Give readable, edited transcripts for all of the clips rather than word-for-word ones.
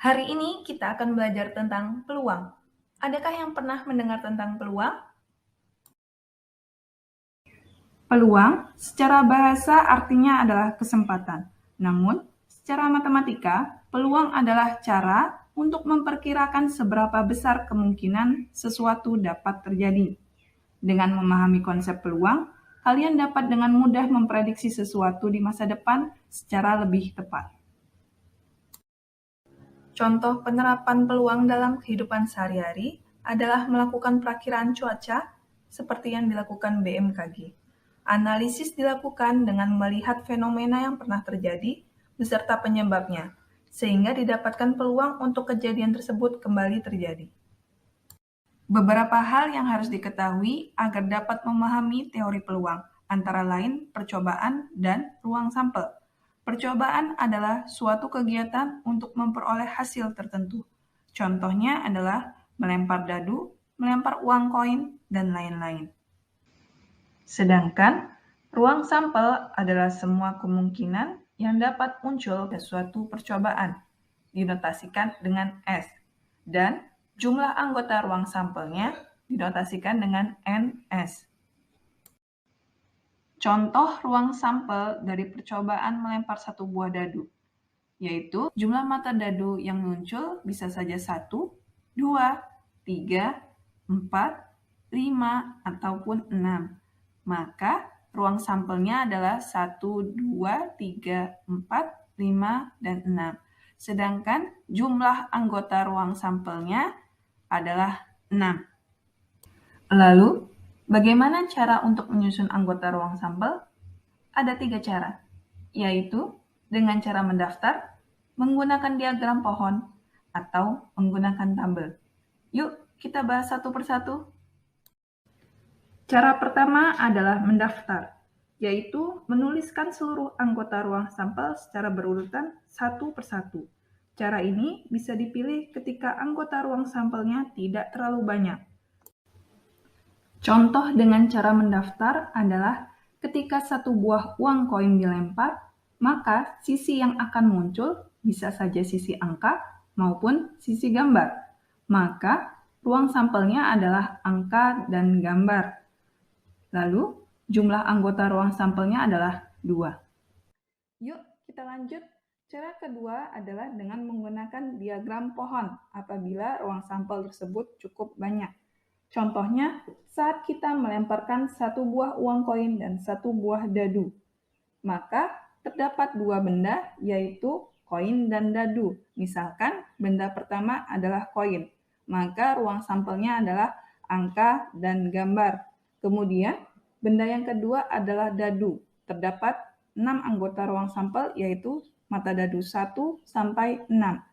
Hari ini kita akan belajar tentang peluang. Adakah yang pernah mendengar tentang peluang? Peluang secara bahasa artinya adalah kesempatan. Namun, secara matematika, peluang adalah cara untuk memperkirakan seberapa besar kemungkinan sesuatu dapat terjadi. Dengan memahami konsep peluang, kalian dapat dengan mudah memprediksi sesuatu di masa depan secara lebih tepat. Contoh penerapan peluang dalam kehidupan sehari-hari adalah melakukan perakiraan cuaca seperti yang dilakukan BMKG. Analisis dilakukan dengan melihat fenomena yang pernah terjadi beserta penyebabnya, sehingga didapatkan peluang untuk kejadian tersebut kembali terjadi. Beberapa hal yang harus diketahui agar dapat memahami teori peluang, antara lain percobaan dan ruang sampel. Percobaan adalah suatu kegiatan untuk memperoleh hasil tertentu. Contohnya adalah melempar dadu, melempar uang koin, dan lain-lain. Sedangkan ruang sampel adalah semua kemungkinan yang dapat muncul pada suatu percobaan, dinotasikan dengan S, dan jumlah anggota ruang sampelnya dinotasikan dengan NS. Contoh ruang sampel dari percobaan melempar satu buah dadu, yaitu jumlah mata dadu yang muncul bisa saja 1, 2, 3, 4, 5, ataupun 6. Maka ruang sampelnya adalah 1, 2, 3, 4, 5, dan 6. Sedangkan jumlah anggota ruang sampelnya adalah 6. Lalu, bagaimana cara untuk menyusun anggota ruang sampel? Ada 3 cara, yaitu dengan cara mendaftar, menggunakan diagram pohon, atau menggunakan tabel. Yuk, kita bahas satu persatu. Cara pertama adalah mendaftar, yaitu menuliskan seluruh anggota ruang sampel secara berurutan satu persatu. Cara ini bisa dipilih ketika anggota ruang sampelnya tidak terlalu banyak. Contoh dengan cara mendaftar adalah ketika satu buah uang koin dilempar, maka sisi yang akan muncul bisa saja sisi angka maupun sisi gambar. Maka ruang sampelnya adalah angka dan gambar. Lalu jumlah anggota ruang sampelnya adalah 2. Yuk kita lanjut. Cara kedua adalah dengan menggunakan diagram pohon apabila ruang sampel tersebut cukup banyak. Contohnya, saat kita melemparkan satu buah uang koin dan satu buah dadu, maka terdapat 2 benda, yaitu koin dan dadu. Misalkan, benda pertama adalah koin, maka ruang sampelnya adalah angka dan gambar. Kemudian, benda yang kedua adalah dadu. Terdapat 6 anggota ruang sampel, yaitu mata dadu 1 sampai 6.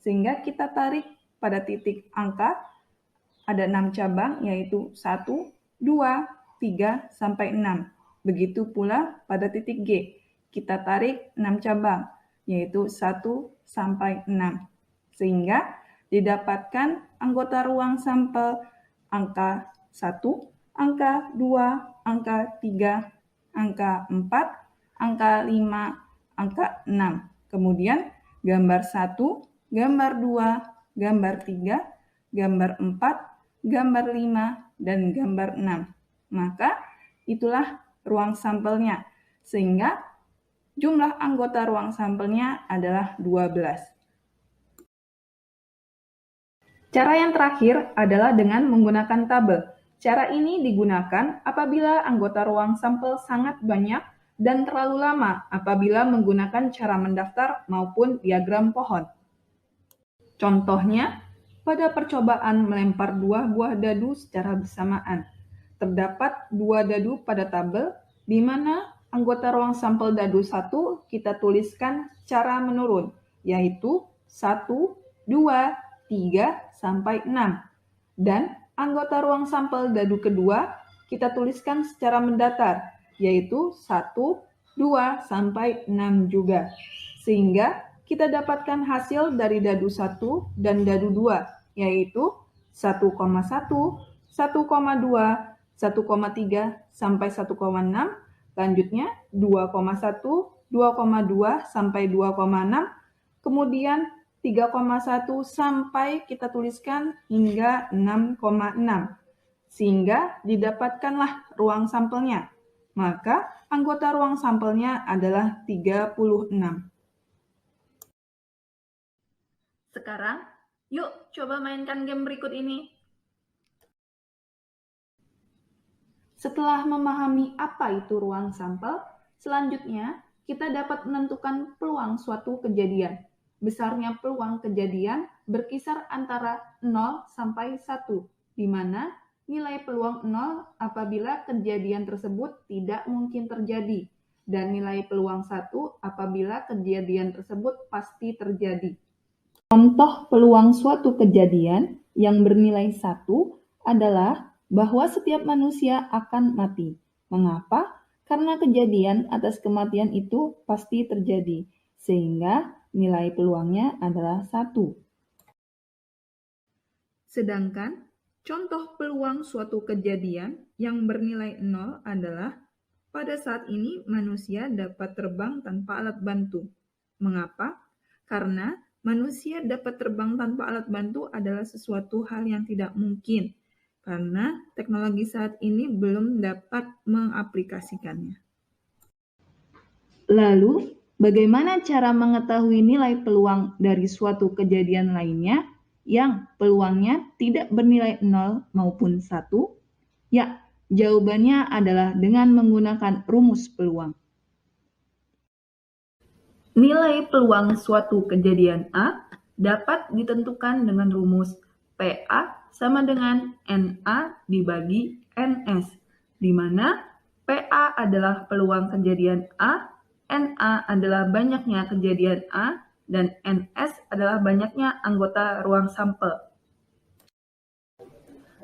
Sehingga kita tarik pada titik angka, ada 6 cabang, yaitu 1, 2, 3, sampai 6. Begitu pula pada titik G, kita tarik 6 cabang, yaitu 1 sampai 6. Sehingga didapatkan anggota ruang sampel angka 1, angka 2, angka 3, angka 4, angka 5, angka 6. Kemudian gambar 1, gambar 2, gambar 3, gambar 4, gambar 5, dan gambar 6. Maka itulah ruang sampelnya, sehingga jumlah anggota ruang sampelnya adalah 12. Cara yang terakhir adalah dengan menggunakan tabel. Cara ini digunakan apabila anggota ruang sampel sangat banyak dan terlalu lama apabila menggunakan cara mendaftar maupun diagram pohon. Contohnya, pada percobaan melempar 2 buah dadu secara bersamaan, terdapat 2 dadu pada tabel, di mana anggota ruang sampel dadu 1 kita tuliskan secara menurun, yaitu 1, 2, 3, sampai 6. Dan anggota ruang sampel dadu kedua kita tuliskan secara mendatar, yaitu 1, 2, sampai 6 juga. Sehingga kita dapatkan hasil dari dadu 1 dan dadu 2, yaitu 1,1, 1,2, 1,3, sampai 1,6, lanjutnya 2,1, 2,2, sampai 2,6, kemudian 3,1 sampai kita tuliskan hingga 6,6. Sehingga didapatkanlah ruang sampelnya. Maka anggota ruang sampelnya adalah 36. Sekarang, yuk coba mainkan game berikut ini. Setelah memahami apa itu ruang sampel, selanjutnya kita dapat menentukan peluang suatu kejadian. Besarnya peluang kejadian berkisar antara 0 sampai 1, di mana nilai peluang 0 apabila kejadian tersebut tidak mungkin terjadi, dan nilai peluang 1 apabila kejadian tersebut pasti terjadi. Contoh peluang suatu kejadian yang bernilai 1 adalah bahwa setiap manusia akan mati. Mengapa? Karena kejadian atas kematian itu pasti terjadi, sehingga nilai peluangnya adalah 1. Sedangkan contoh peluang suatu kejadian yang bernilai 0 adalah pada saat ini manusia dapat terbang tanpa alat bantu. Mengapa? Karena manusia dapat terbang tanpa alat bantu adalah sesuatu hal yang tidak mungkin, karena teknologi saat ini belum dapat mengaplikasikannya. Lalu, bagaimana cara mengetahui nilai peluang dari suatu kejadian lainnya yang peluangnya tidak bernilai 0 maupun 1? Ya, jawabannya adalah dengan menggunakan rumus peluang. Nilai peluang suatu kejadian A dapat ditentukan dengan rumus PA sama dengan NA dibagi NS, di mana PA adalah peluang kejadian A, NA adalah banyaknya kejadian A, dan NS adalah banyaknya anggota ruang sampel.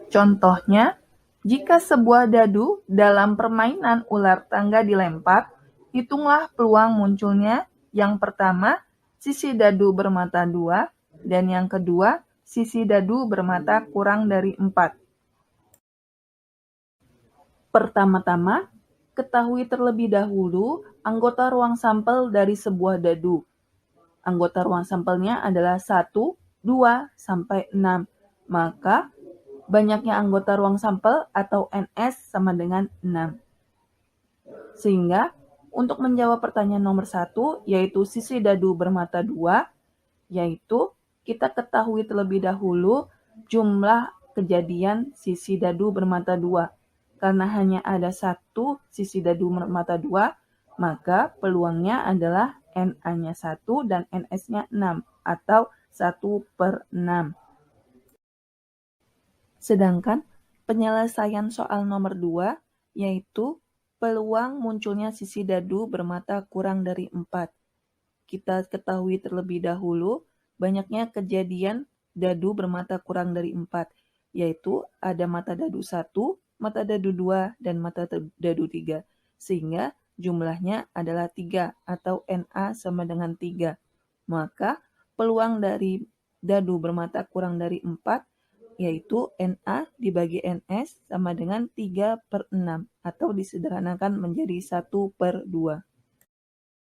Contohnya, jika sebuah dadu dalam permainan ular tangga dilempar, hitunglah peluang munculnya yang pertama, sisi dadu bermata 2, dan yang kedua, sisi dadu bermata kurang dari 4. Pertama-tama, ketahui terlebih dahulu anggota ruang sampel dari sebuah dadu. Anggota ruang sampelnya adalah 1, 2, sampai 6. Maka, banyaknya anggota ruang sampel atau NS sama dengan 6. Sehingga, untuk menjawab pertanyaan nomor 1, yaitu sisi dadu bermata 2, yaitu kita ketahui terlebih dahulu jumlah kejadian sisi dadu bermata 2. Karena hanya ada satu sisi dadu bermata 2, maka peluangnya adalah NA-nya 1 dan NS-nya 6, atau 1/6. Sedangkan penyelesaian soal nomor 2, yaitu peluang munculnya sisi dadu bermata kurang dari 4. Kita ketahui terlebih dahulu banyaknya kejadian dadu bermata kurang dari 4, yaitu ada mata dadu 1, mata dadu 2, dan mata dadu 3. Sehingga jumlahnya adalah 3 atau NA sama dengan 3. Maka peluang dari dadu bermata kurang dari 4 yaitu NA dibagi NS sama dengan 3/6 atau disederhanakan menjadi 1/2.